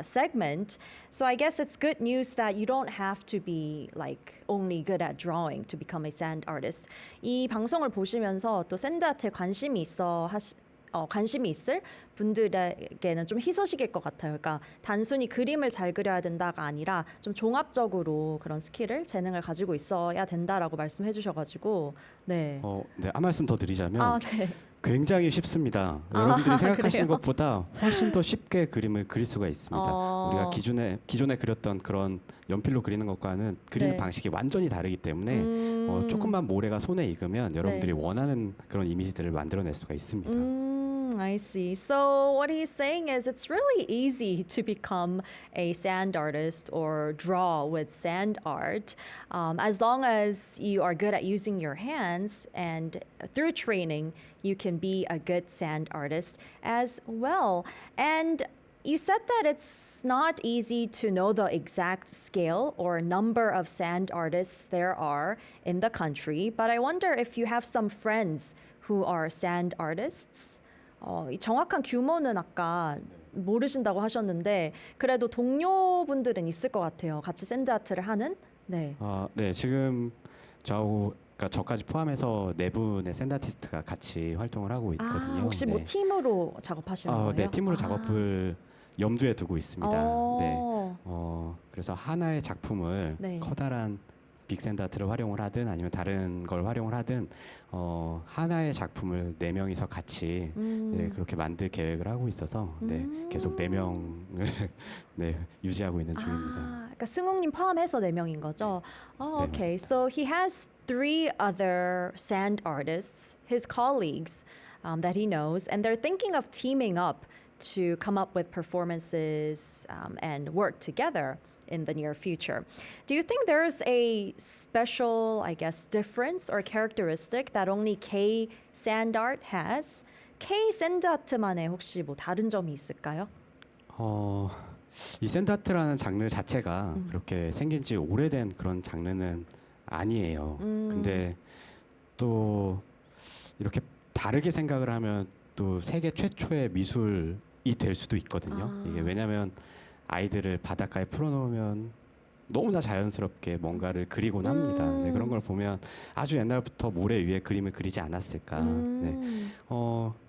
segment. So I guess it's good news that you don't have to be like only good at drawing to become a sand artist. 이 방송을 보시면서 또 샌드 아트에 관심이 있을 분들에게는 좀 희소식일 것 같아요. 그러니까 단순히 그림을 잘 그려야 된다가 아니라 좀 종합적으로 그런 스킬을 재능을 가지고 있어야 된다라고 말씀해 주셔가지고 네. 네, 한 말씀 더 드리자면 네. 굉장히 쉽습니다. 여러분들이 생각하시는 그래요? 것보다 훨씬 더 쉽게 그림을 그릴 수가 있습니다. 우리가 기존에 그렸던 그런 연필로 그리는 것과는 그리는 네. 방식이 완전히 다르기 때문에 조금만 모래가 손에 익으면 여러분들이 네. 원하는 그런 이미지들을 만들어낼 수가 있습니다. I see. So what he's saying is it's really easy to become a sand artist or draw with sand art as long as you are good at using your hands, and through training you can be a good sand artist as well. And you said that it's not easy to know the exact scale or number of sand artists there are in the country, but I wonder if you have some friends who are sand artists. 이 정확한 규모는 아까 모르신다고 하셨는데 그래도 동료분들은 있을 것 같아요. 같이 샌드 아트를 하는. 네. 네, 지금 그러니까 저까지 포함해서 4분의 샌드 아티스트가 같이 활동을 하고 있거든요. 혹시 뭐 네. 팀으로 작업하시는 거예요? 네, 팀으로 작업을 염두에 두고 있습니다. 네. 어. 그래서 하나의 작품을 네. 커다란 빅샌드 아트를 활용을 하든 아니면 다른 걸 활용을 하든 하나의 작품을 4명이서 같이 네, 그렇게 만들 계획을 하고 있어서 네, 계속 4명을 네, 유지하고 있는 중입니다. 그러니까 승욱님 포함해서 4명인 거죠? 네, Okay. 맞습니다. So he has 3 other sand artists, his colleagues that he knows, and they're thinking of teaming up to come up with performances and work together in the near future. Do you think there's a special, I guess, difference or characteristic that only K sand art has? K 샌드 아트만의 혹시 뭐 다른 점이 있을까요? 이 샌드 아트라는 장르 자체가 그렇게 생긴 지 오래된 그런 장르는 아니에요. 근데 또 이렇게 다르게 생각을 하면 또 세계 최초의 미술이 될 수도 있거든요. 이게 왜냐하면 아이들을 바닷가에 풀어놓으면 너무나 자연스럽게 뭔가를 그리곤 합니다. 네, 그런 걸 보면 아주 옛날부터 모래 위에 그림을 그리지 않았을까. 네.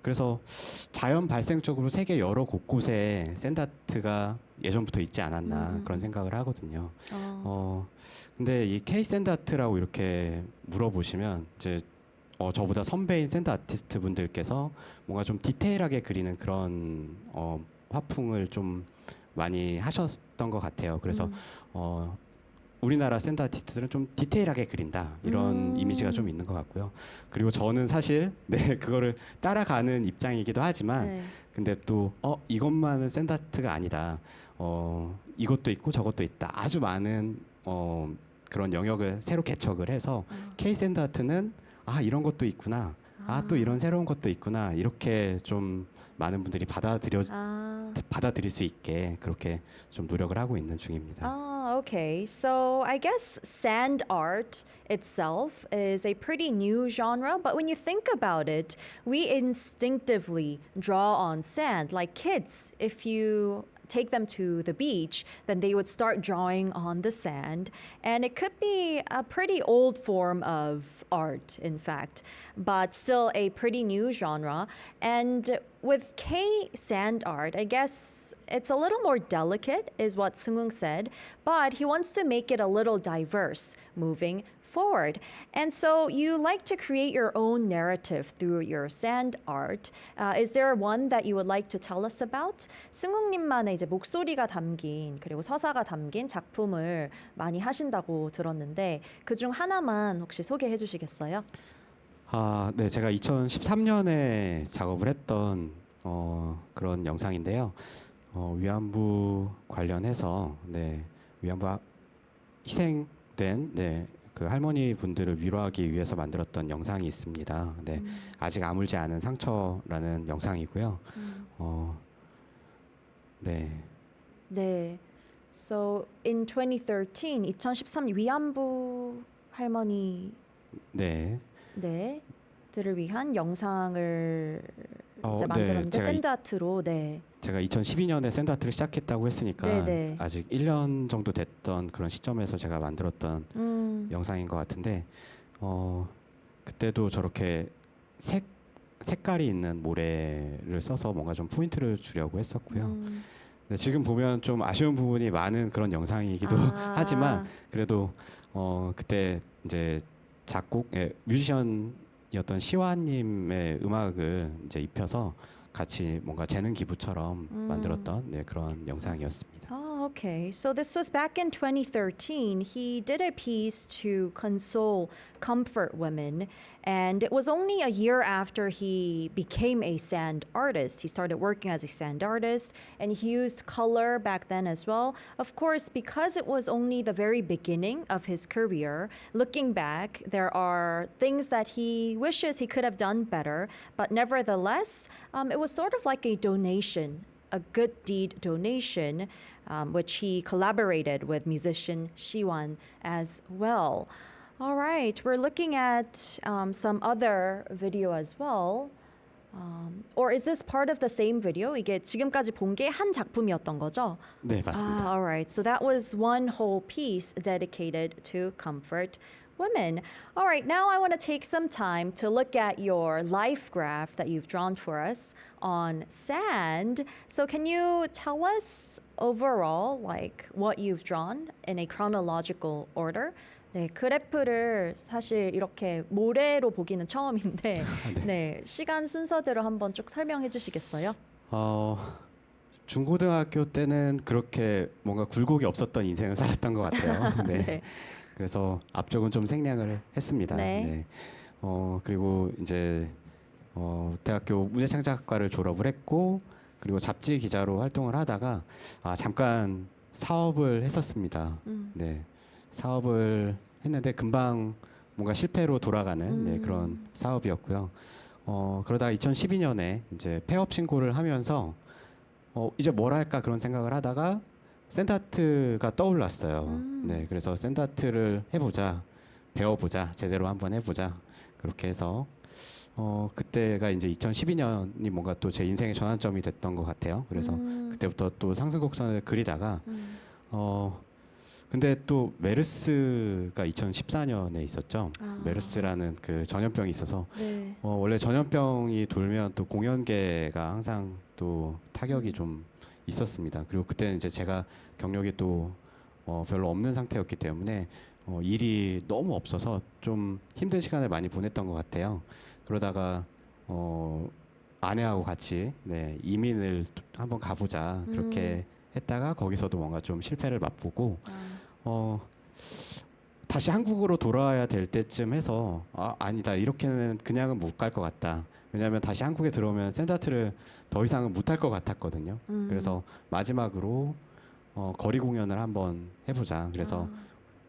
그래서 자연 발생적으로 세계 여러 곳곳에 샌드 아트가 예전부터 있지 않았나 그런 생각을 하거든요. 근데 이 K 샌드 아트라고 이렇게 물어보시면 이제 저보다 선배인 샌드 아티스트 분들께서 뭔가 좀 디테일하게 그리는 그런 화풍을 좀 많이 하셨던 것 같아요. 그래서 우리나라 샌드 아티스트들은 좀 디테일하게 그린다 이런 이미지가 좀 있는 것 같고요. 그리고 저는 사실 네 그거를 따라가는 입장이기도 하지만 네. 근데 또 이것만은 샌드 아트가 아니다. 이것도 있고 저것도 있다. 아주 많은 그런 영역을 새로 개척을 해서 K 샌드 아트는 이런 것도 있구나. 또 이런 새로운 것도 있구나. 이렇게 좀 많은 분들이 받아들일 수 있게 그렇게 좀 노력을 하고 있는 중입니다. Okay. So I guess sand art itself is a pretty new genre, but when you think about it, we instinctively draw on sand like kids. If you take them to the beach, then they would start drawing on the sand. And it could be a pretty old form of art, in fact, but still a pretty new genre. And with K sand art, I guess it's a little more delicate, is what Seung-hoon said, but he wants to make it a little diverse moving forward. And so you like to create your own narrative through your sand art. Is there one that you would like to tell us about? 승욱님만의 이제 목소리가 담긴 그리고 서사가 담긴 작품을 많이 하신다고 들었는데 그중 하나만 혹시 소개해 주시겠어요? 네, 제가 2013년에 작업을 했던 그런 영상인데요. 위안부 관련해서 위안부 희생된 그 할머니 분들을 위로하기 위해서 만들었던 영상이 있습니다. 네, 아직 아물지 않은 상처라는 영상이고요. 네. So in 2013 위안부 할머니 네. 들을 위한 영상을 이제 네, 만들었는데 제가 샌드 아트로 제가 2012년에 샌드아트를 시작했다고 했으니까 네네. 아직 1년 정도 됐던 그런 시점에서 제가 만들었던 영상인 것 같은데 그때도 저렇게 색깔이 있는 모래를 써서 뭔가 좀 포인트를 주려고 했었고요. 네, 지금 보면 좀 아쉬운 부분이 많은 그런 영상이기도 하지만 그래도 그때 이제 뮤지션이었던 시완님의 음악을 이제 입혀서 같이 뭔가 재능 기부처럼 만들었던 네, 그런 영상이었습니다. Oh, okay. So this was back in 2013. He did a piece to console comfort women, and it was only a year after he became a sand artist. He started working as a sand artist, and he used color back then as well. Of course, because it was only the very beginning of his career, looking back, there are things that he wishes he could have done better, but nevertheless, it was sort of like a donation, a good deed donation, which he collaborated with musician Shiwan as well. All right, we're looking at some other video as well. Or is this part of the same video? 이게 지금까지 본 게 한 작품이었던 거죠? 네, 맞습니다. All right, so that was one whole piece dedicated to comfort women. All right, now I want to take some time to look at your life graph that you've drawn for us on sand. So can you tell us overall like what you've drawn in a chronological order? 네, 그래프를 사실 이렇게 모래로 보기는 처음인데 네, 시간 순서대로 한번 쭉 설명해 주시겠어요? 중고등학교 때는 그렇게 뭔가 굴곡이 없었던 인생을 살았던 것 같아요. 네. 네. 그래서 앞쪽은 좀 생략을 했습니다. 네. 그리고 이제 대학교 문예창작학과를 졸업을 했고 그리고 잡지 기자로 활동을 하다가 잠깐 사업을 했었습니다. 네. 사업을 했는데 금방 뭔가 실패로 돌아가는 네, 그런 사업이었고요. 그러다가 2012년에 이제 폐업 신고를 하면서 이제 뭘 할까 그런 생각을 하다가 샌드아트가 떠올랐어요. 네, 그래서 샌드아트를 해보자, 배워보자, 제대로 한번 해보자 그렇게 해서 그때가 이제 2012년이 뭔가 또 제 인생의 전환점이 됐던 것 같아요. 그래서 그때부터 또 상승곡선을 그리다가 근데 또 메르스가 2014년에 있었죠. 메르스라는 그 전염병이 있어서 네. 원래 전염병이 돌면 또 공연계가 항상 또 타격이 좀 있었습니다. 그리고 그때는 이제 제가 경력이 또 별로 없는 상태였기 때문에 일이 너무 없어서 좀 힘든 시간을 많이 보냈던 것 같아요. 그러다가 아내하고 같이 네, 이민을 한번 가보자 그렇게 했다가 거기서도 뭔가 좀 실패를 맛보고 다시 한국으로 돌아와야 될 때쯤 해서 아니다 이렇게는 그냥은 못 갈 것 같다. 왜냐하면 다시 한국에 들어오면 샌드아트를 더 이상은 못 할 것 같았거든요. 그래서 마지막으로 거리 공연을 한번 해보자. 그래서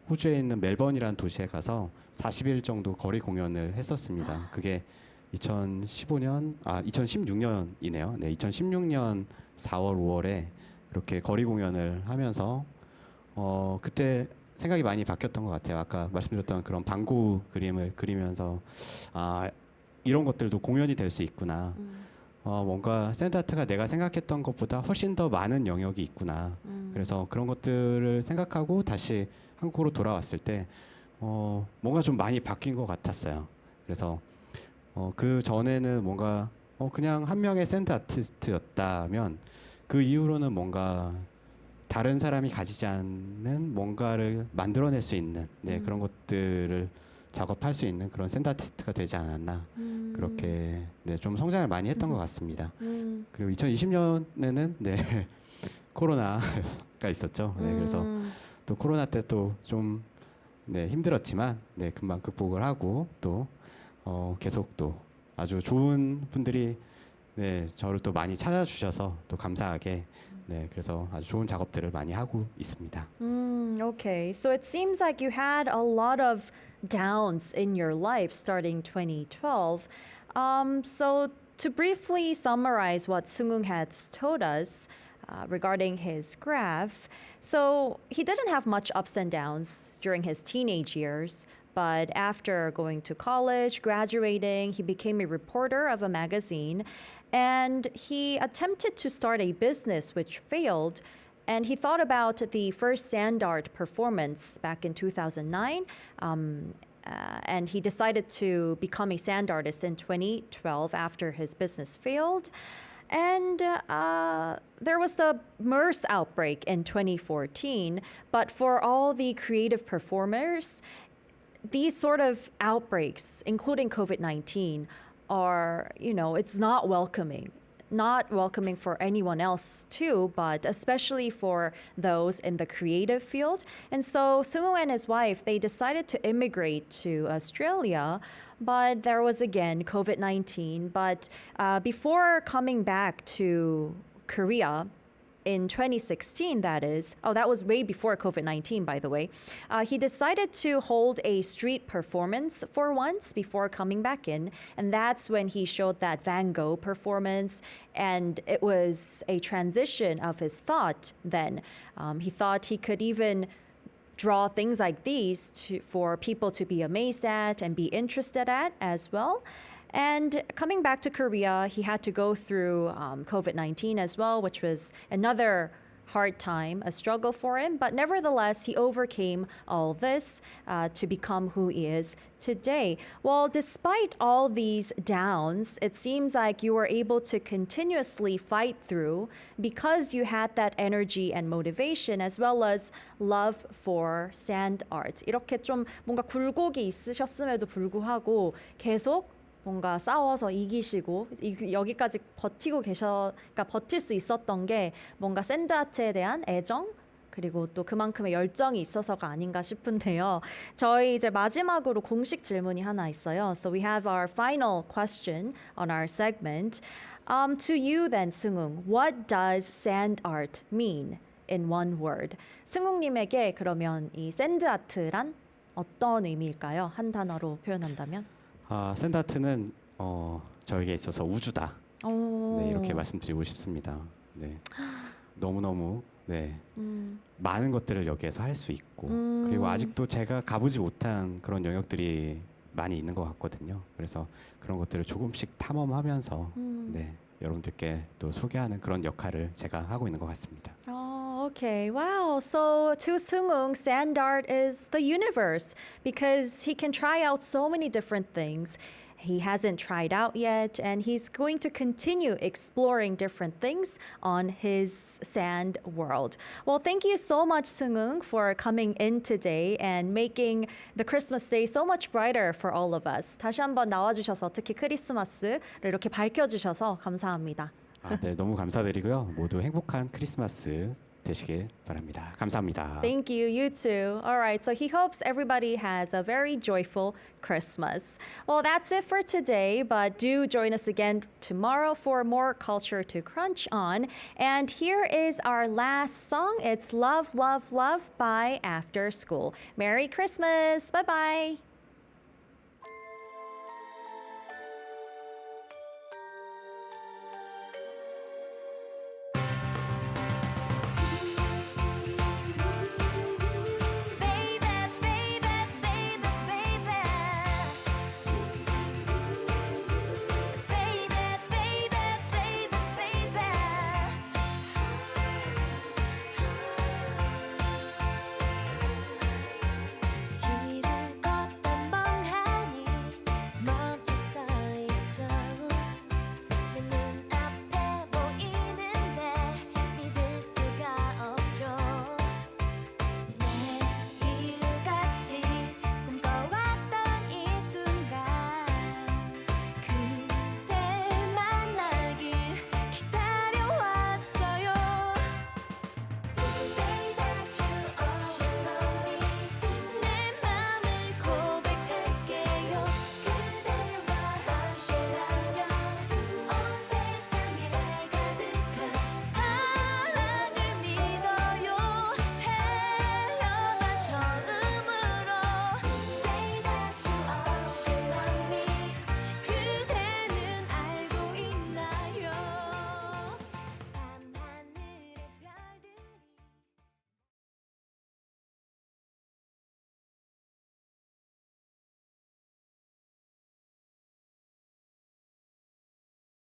호주에 있는 멜번이라는 도시에 가서 40일 정도 거리 공연을 했었습니다. 그게 2016년이네요. 네, 2016년 4월, 5월에 이렇게 거리 공연을 하면서 그때 생각이 많이 바뀌었던 것 같아요. 아까 말씀드렸던 그런 방구 그림을 그리면서 이런 것들도 공연이 될 수 있구나. 뭔가 샌드아트가 내가 생각했던 것보다 훨씬 더 많은 영역이 있구나. 그래서 그런 것들을 생각하고 다시 한국으로 돌아왔을 때 뭔가 좀 많이 바뀐 것 같았어요. 그래서 그 전에는 뭔가 그냥 한 명의 샌드 아티스트였다면 그 이후로는 뭔가 다른 사람이 가지지 않는 뭔가를 만들어낼 수 있는 그런 것들을 작업할 수 있는 그런 샌드 아티스트가 되지 않았나 그렇게 좀 성장을 많이 했던 것 같습니다. 그리고 2020년에는 코로나가 있었죠. 그래서 또 코로나 때 또 좀 힘들었지만 금방 극복을 하고 또 계속 또 아주 좋은 분들이 저를 또 많이 찾아주셔서 또 감사하게 그래서 아주 좋은 작업들을 많이 하고 있습니다. Okay, so it seems like you had a lot of downs in your life starting 2012. So to briefly summarize what Sung-Hoon has told us regarding his graph, so he didn't have much ups and downs during his teenage years, but after going to college, graduating, he became a reporter of a magazine, and he attempted to start a business which failed. And he thought about the first sand art performance back in 2009. And he decided to become a sand artist in 2012 after his business failed. And there was the MERS outbreak in 2014. But for all the creative performers, these sort of outbreaks, including COVID-19, are, it's not welcoming. Not welcoming for anyone else too, but especially for those in the creative field. And so Seung-woo and his wife, they decided to immigrate to Australia, but there was again COVID-19. But before coming back to Korea, in 2016, that is. Oh, that was way before COVID-19, by the way. He decided to hold a street performance for once before coming back in. And that's when he showed that Van Gogh performance. And it was a transition of his thought then. He thought he could even draw things like these for people to be amazed at and be interested at as well. And coming back to Korea, he had to go through COVID-19 as well, which was another hard time, a struggle for him. But nevertheless, he overcame all this to become who he is today. Well, despite all these downs, it seems like you were able to continuously fight through because you had that energy and motivation as well as love for sand art. 이렇게 좀 뭔가 굴곡이 있으셨음에도 불구하고 계속 뭔가 싸워서 이기시고 여기까지 버티고 그러니까 버틸 수 있었던 게 뭔가 샌드아트에 대한 애정 그리고 또 그만큼의 열정이 있어서가 아닌가 싶은데요. 저희 이제 마지막으로 공식 질문이 하나 있어요. So we have our final question on our segment. To you then, Seung-woong, what does sand art mean in one word? 승웅님에게 그러면 이 샌드아트란 어떤 의미일까요? 한 단어로 표현한다면? 샌드아트는 저에게 있어서 우주다. 오. 네, 이렇게 말씀드리고 싶습니다. 네, 너무너무 많은 것들을 여기에서 할 수 있고 그리고 아직도 제가 가보지 못한 그런 영역들이 많이 있는 것 같거든요. 그래서 그런 것들을 조금씩 탐험하면서 여러분들께 또 소개하는 그런 역할을 제가 하고 있는 것 같습니다. Oh, okay. Wow. So to Seung-woong, sand art is the universe because he can try out so many different things. He hasn't tried out yet, and he's going to continue exploring different things on his sand world. Well, thank you so much, Seung-woong, for coming in today and making the Christmas day so much brighter for all of us. 다시 한번 나와주셔서 특히 크리스마스를 이렇게 밝혀주셔서 감사합니다. 네, 너무 감사드리고요. 모두 행복한 크리스마스 되시길 바랍니다. 감사합니다. Thank you. You too. All right. So he hopes everybody has a very joyful Christmas. Well, that's it for today, but do join us again tomorrow for more culture to crunch on. And here is our last song. It's Love, Love, Love by After School. Merry Christmas. Bye-bye.